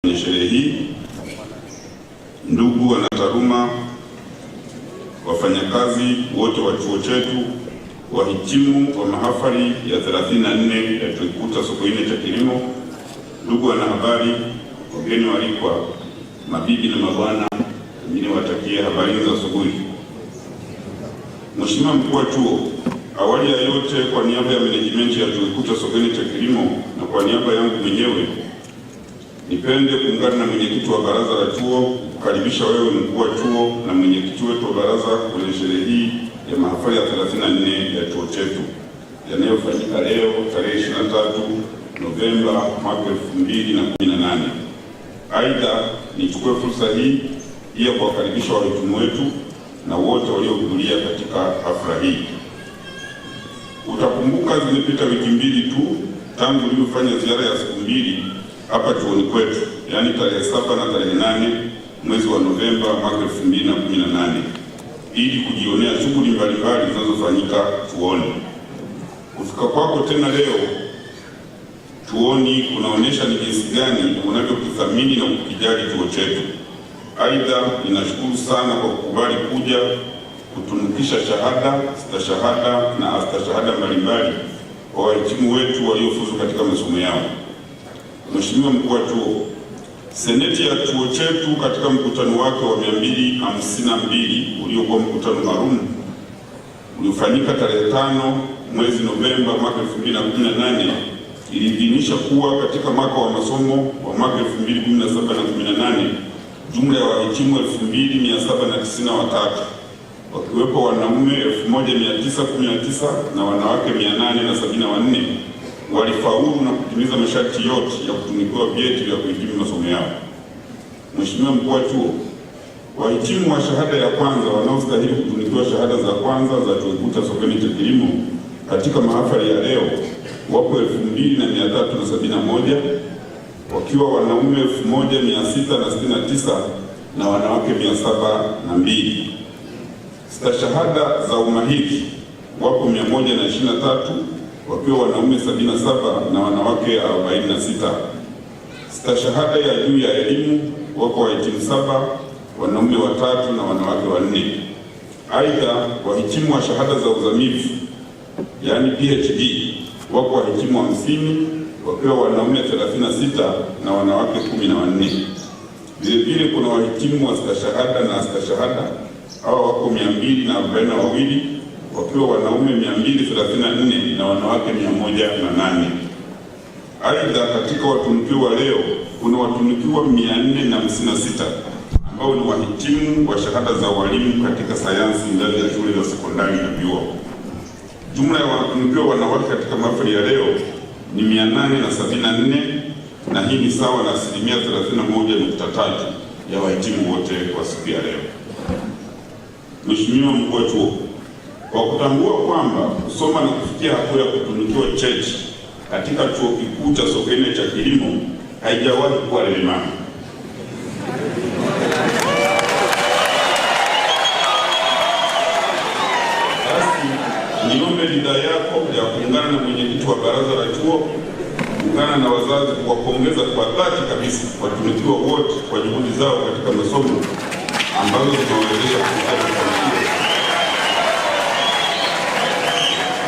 Kwenye sherehe hii, ndugu wanataaluma, wafanyakazi wote wa chuo chetu, wahitimu wa mahafali ya 34 ya Chuo Kikuu cha Sokoine cha Kilimo, ndugu wanahabari, wageni waalikwa, mabibi na mabwana, niwatakie habari za asubuhi. Mheshimiwa Mkuu wa Chuo, awali ya yote, kwa niaba ya management ya Chuo Kikuu cha Sokoine cha Kilimo na kwa niaba yangu mwenyewe, nipende kuungana na mwenyekiti wa baraza la chuo kukaribisha wewe mkuu wa chuo na mwenyekiti wetu wa baraza kwenye sherehe hii ya mahafali ya 34 ya chuo chetu yanayofanyika leo tarehe 23 Novemba mwaka 2018. Aidha, nichukue fursa hii pia kuwakaribisha wahitimu wetu na wote waliohudhuria katika hafla hii. Utakumbuka zimepita wiki mbili tu tangu nilifanya ziara ya siku mbili hapa chuoni kwetu, yaani tarehe 7 na tarehe 8 mwezi wa Novemba mwaka 2018, ili kujionea shughuli mbalimbali zinazofanyika chuoni. Kufika kwako tena leo chuoni kunaonyesha ni jinsi gani unavyokithamini na kukijali chuo chetu. Aidha, ninashukuru sana kwa kukubali kuja kutunukisha shahada, stashahada na astashahada mbalimbali kwa wahitimu wetu waliofuzu katika masomo yao. Mheshimiwa Mkuu wa Chuo, Seneti ya chuo chetu katika mkutano wake wa 252 uliokuwa mkutano maalum uliofanyika tarehe 5 mwezi Novemba mwaka 2018 iliidhinisha kuwa katika mwaka wa masomo wa mwaka 2017 na 18 jumla ya wahitimu 2793 wakiwepo wanaume 1919 na wanawake 874 walifaulu na kutimiza masharti yote ya kutunukiwa vyeti vya kuhitimu masomo yao. Mheshimiwa Mkuu wa Chuo, wahitimu wa shahada ya kwanza wanaostahili kutunukiwa shahada za kwanza za Chuo Kikuu cha Sokoine cha Kilimo katika mahafali ya leo wapo 2371 wakiwa wanaume 1669 na wanawake 702. Stashahada za umahiri wapo 123 wakiwa wanaume 77 na wanawake 46. Stashahada ya juu ya elimu wako wahitimu 7, wanaume 3 na wanawake 4. Aidha, wahitimu wa shahada za uzamivu yaani PhD wako wahitimu 50 wakiwa wanaume 36 na wanawake 14. Vilevile kuna wahitimu wa stashahada na astashahada hawa wako 242 wakiwa wanaume 234 na wanawake 108. Aidha, katika watunukiwa leo kuna watunukiwa 456 ambao ni wahitimu wa shahada za walimu katika sayansi ngazi ya shule za sekondari na vyuo. Jumla ya watunukiwa wanawake katika mahafali ya leo ni 874 na hii ni sawa na 31.3 ya wahitimu wote kwa siku ya leo. Mheshimiwa Mkuu wa Chuo, kwa kutambua kwamba kusoma na kufikia hatua ya kutunukiwa cheti katika Chuo Kikuu cha Sokoine cha Kilimo haijawahi kuwa lelemama, basi niombe ridhaa yako ya kuungana na mwenyekiti wa baraza la chuo, kuungana na wazazi kuwapongeza kwa dhati kabisa watunukiwa wote kwa juhudi zao katika masomo ambazo zinawezesha kufikia mafanikio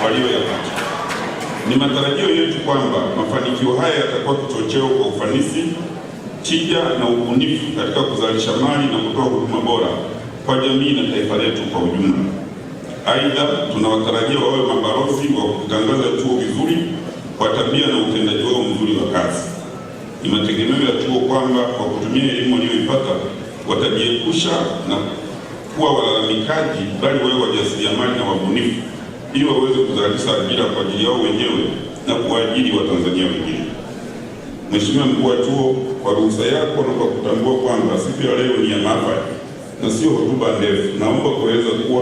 walioyapata. Ni matarajio yetu kwamba mafanikio haya yatakuwa kichocheo kwa ufanisi, tija na ubunifu katika kuzalisha mali na kutoa huduma bora kwa jamii na taifa letu kwa ujumla. Aidha, tunawatarajia wawe mabalozi wa kutangaza chuo vizuri kwa tabia na utendaji wao mzuri wa kazi. Ni mategemeo ya chuo kwamba kwa kutumia elimu waliyoipata watajiepusha na kuwa walalamikaji, bali wawe wajasiriamali na wabunifu ili waweze kuzalisha ajira kwa ajili yao wenyewe na kuajiri Watanzania wengine. Mheshimiwa Mkuu wa Chuo, kwa ruhusa yako na kwa kutambua kwamba siku ya leo ni ya mahafali na sio hotuba ndefu, naomba kueleza kuwa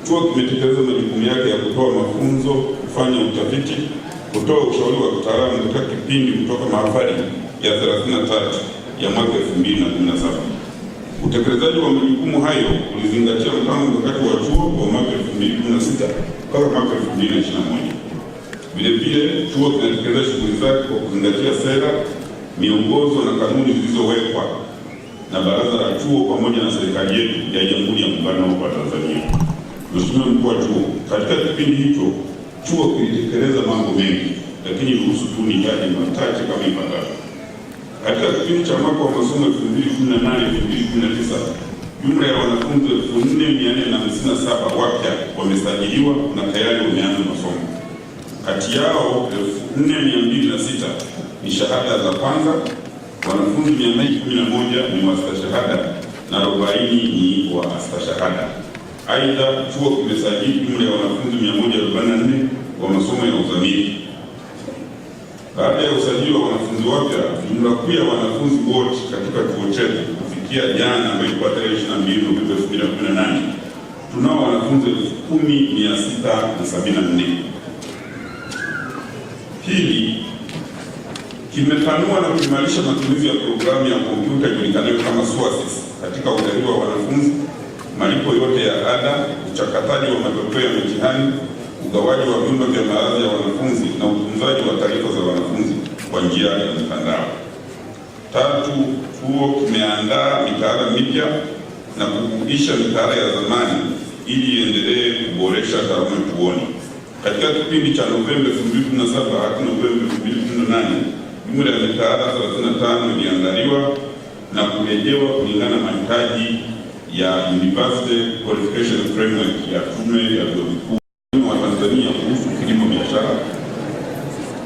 chuo kimetekeleza majukumu yake ya kutoa mafunzo, kufanya utafiti, kutoa ushauri wa kitaalamu katika kipindi kutoka mahafali ya 33 ya mwaka 2017. Utekelezaji wa majukumu hayo ulizingatia mpango mkakati wa chuo wa mwaka 2016 mpaka mwaka 2021. Vilevile chuo kinatekeleza shughuli zake kwa kuzingatia sera, miongozo na kanuni zilizowekwa na Baraza la Chuo pamoja na serikali yetu ya Jamhuri ya Muungano wa Tanzania. Mheshimiwa Mkuu wa Chuo, katika kipindi hicho chuo kilitekeleza mambo mengi, lakini ruhusu tu nitaje machache kama ifuatavyo. Katika kipindi cha mwaka wa masomo 2018-2019, jumla ya wanafunzi 4457 wapya wamesajiliwa na tayari wameanza masomo. Kati yao 4206 ni shahada za kwanza, wanafunzi 211 ni wastashahada na 40 ni wa astashahada. Aidha, chuo kimesajili jumla ya wanafunzi 144 wa masomo ya uzamili. Baada ya usajili wa wanafunzi wapya, jumla kuu ya wanafunzi wote katika chuo chetu kufikia jana, ambayo ilikuwa tarehe 22 Novemba 2018, tunao wanafunzi 10,674. Pili, kimetanua na kuimarisha matumizi ya programu ya kompyuta ijulikanayo kama SWASIS katika udahili wa wanafunzi, malipo yote ya ada, uchakataji wa matokeo ya mitihani, ugawaji wa vyumba vya malazi ya wanafunzi na utunzaji wa taarifa za wanafunzi kwa njia ya mtandao. Tatu, chuo kimeandaa mitaala mipya na kurudisha mitaala ya zamani ili iendelee kuboresha taaluma chuoni. Katika kipindi cha Novemba 2017 hadi Novemba 2018, jumla ya mitaala 35 iliandaliwa na kurejewa kulingana na mahitaji ya University Qualification Framework ya Tume ya Vyuo Vikuu wa Tanzania kuhusu kilimo biashara.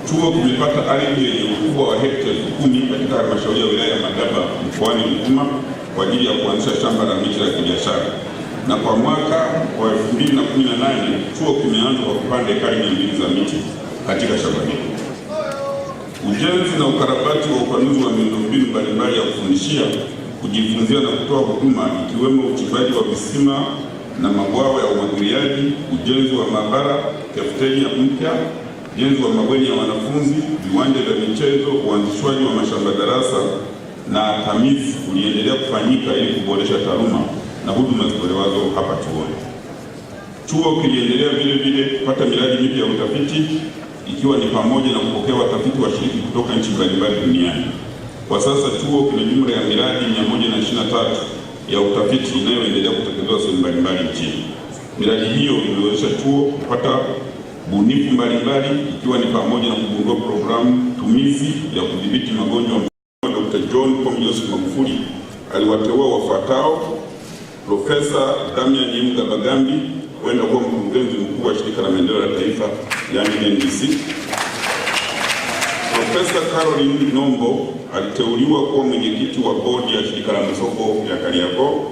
Chuo kimepata ardhi yenye ukubwa wa hekta 10,000 katika halmashauri ya wilaya ya Madaba mkoani Ruvuma kwa ajili ya kuanzisha shamba la miche la kibiashara, na kwa mwaka wa 2018 chuo kimeanza kwa kupanda ekari 200 za miti katika shamba hilo. Ujenzi na ukarabati wa upanuzi wa miundombinu mbalimbali ya kufundishia, kujifunzia na kutoa huduma, ikiwemo uchimbaji wa visima na mabwawa ya umwagiliaji, ujenzi wa maabara, kafeteria mpya, ujenzi wa mabweni ya wanafunzi, viwanja vya michezo, uanzishwaji wa mashamba darasa na tamizi uliendelea kufanyika ili kuboresha taaluma na huduma zitolewazo hapa chuoni. Chuo kiliendelea vile vile kupata miradi mipya ya utafiti, ikiwa ni pamoja na kupokea watafiti washiriki kutoka nchi mbalimbali duniani. Kwa sasa chuo kina jumla ya miradi 123 ya utafiti inayoendelea kutekelezwa sehemu mbalimbali nchini. Miradi hiyo imewezesha chuo kupata bunifu mbalimbali, ikiwa ni pamoja na kugundua programu tumizi ya kudhibiti magonjwa. Dr. John Pombe Joseph Magufuli aliwateua wafuatao: Profesa Damian Yemga Bagambi kwenda kuwa mkurugenzi mkuu wa shirika la maendeleo la taifa yani NDC. Profesa Caroline Nombo aliteuliwa kuwa mwenyekiti wa bodi ya shirika la masoko ya Kariakoo.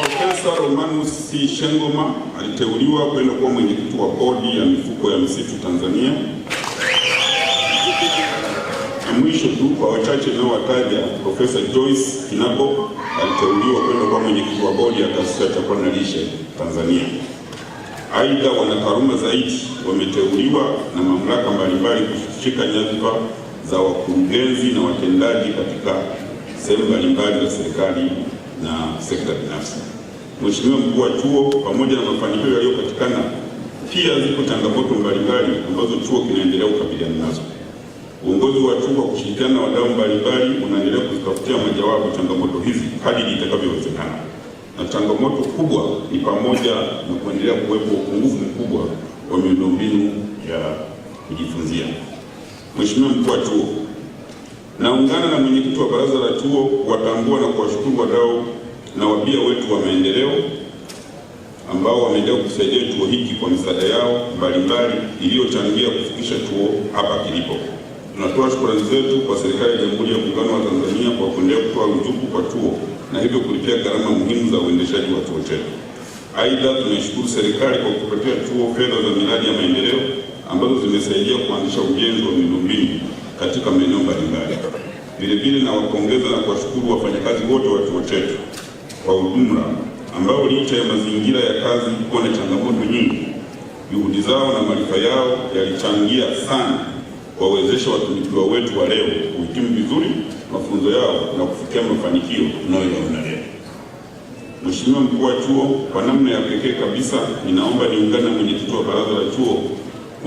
Profesa Romanus C. Shengoma aliteuliwa kwenda kuwa mwenyekiti wa bodi ya mifuko ya misitu Tanzania. Na mwisho tu kwa wachache nao wataja, Profesa Joyce Kinabo aliteuliwa kwenda kuwa mwenyekiti wa bodi ya taasisi ya chakula na lishe Tanzania. Aidha, wanataaluma zaidi wameteuliwa na mamlaka mbalimbali kushika nyadhifa za wakurugenzi na watendaji katika sehemu mbalimbali za serikali na sekta binafsi. Mheshimiwa Mkuu wa Chuo, pamoja na mafanikio yaliyopatikana, pia zipo changamoto mbalimbali ambazo chuo kinaendelea kukabiliana nazo. Uongozi wa chuo kwa kushirikiana na wadau mbalimbali unaendelea kuzitafutia majawabu changamoto hizi kadri itakavyowezekana. Na changamoto kubwa ni pamoja na kuendelea kuwepo upungufu mkubwa wa miundombinu ya kujifunzia. Mheshimiwa Mkuu wa Chuo, naungana na mwenyekiti wa baraza la chuo kuwatambua na kuwashukuru wadau na wabia wetu wa maendeleo ambao wameendelea kusaidia chuo hiki kwa misaada yao mbalimbali iliyochangia kufikisha chuo hapa kilipo. Tunatoa shukrani zetu kwa serikali ya Jamhuri ya Muungano wa Tanzania kwa kuendelea kutoa ruzuku kwa chuo na hivyo kulipia gharama muhimu za uendeshaji wa chuo chetu. Aidha, tunaishukuru serikali kwa kupatia chuo fedha za miradi ya maendeleo ambazo zimesaidia kuanzisha ujenzi wa miundombinu katika maeneo mbalimbali. Vilevile nawapongeza na kuwashukuru wafanyakazi wote wa chuo chetu kwa ujumla ambao licha ya mazingira ya kazi kuwa na changamoto nyingi, juhudi zao na maarifa yao yalichangia sana kuwawezesha watumikiwa wetu wa leo kuhitimu vizuri mafunzo yao na kufikia mafanikio tunayoyaona leo. Mheshimiwa Mkuu wa Chuo, kwa namna ya pekee kabisa ninaomba niungane na mwenyekiti wa baraza la chuo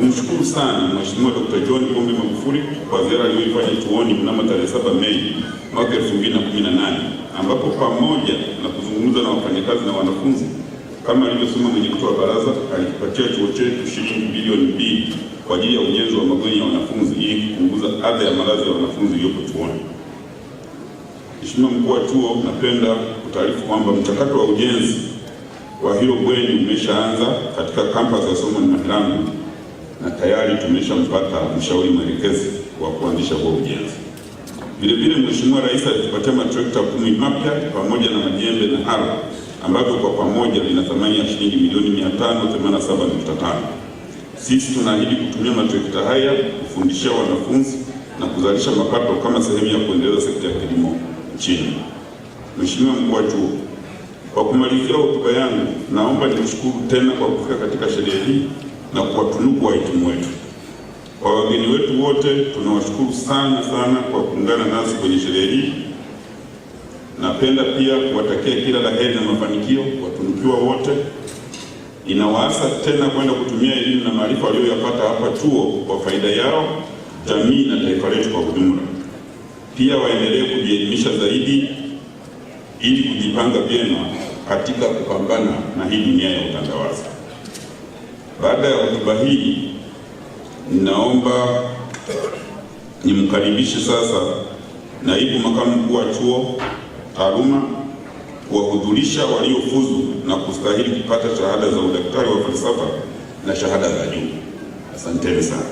kumshukuru sana Mheshimiwa Dr. John Pombe Magufuli kwa ziara aliyoifanya chuoni mnamo tarehe 7 Mei mwaka 2018, ambapo pamoja na kuzungumza na wafanyakazi na wanafunzi, kama alivyosema mwenyekiti wa baraza, alikipatia chuo chetu shilingi bilioni 2 kwa ajili ya ujenzi wa mabweni ya wanafunzi ili kupunguza adha ya malazi ya wanafunzi iliyopo chuoni. Mheshimiwa mkuu wa chuo, napenda kutaarifu kwamba mchakato wa ujenzi wa hilo bweni umeshaanza katika kampasi ya Solomon Mahlangu na tayari tumeshampata mshauri mwelekezi wa kuanzisha huo ujenzi. Vile vile Mheshimiwa Rais alitupatia matrekta 10 mapya pamoja na majembe na hala ambavyo kwa pamoja vina thamani ya shilingi milioni 587.5. Sisi tunaahidi kutumia matrekta haya kufundishia wanafunzi na kuzalisha mapato kama sehemu ya kuendeleza sekta ya kilimo nchini. Mheshimiwa mkuu wa chuo, kwa kumalizia hotuba yangu, naomba nimshukuru tena kwa kufika katika sherehe hii na kuwatunuku wahitimu wetu. Kwa wageni wetu wote, tunawashukuru sana kwa kuungana nasi kwenye sherehe hii. Napenda pia kuwatakia kila la heri na mafanikio watunukiwa wote. Inawaasa tena kwenda kutumia elimu na maarifa walioyapata hapa chuo kwa faida yao, jamii na taifa letu kwa ujumla. Pia waendelee kujielimisha zaidi ili kujipanga vyema katika kupambana na hii dunia ya utandawazi. Baada ya hotuba hii, ninaomba nimkaribishe sasa naibu makamu mkuu wa chuo taaluma kuwahudhurisha waliofuzu na kustahili kupata shahada za udaktari wa falsafa na shahada za juu. Asanteni sana.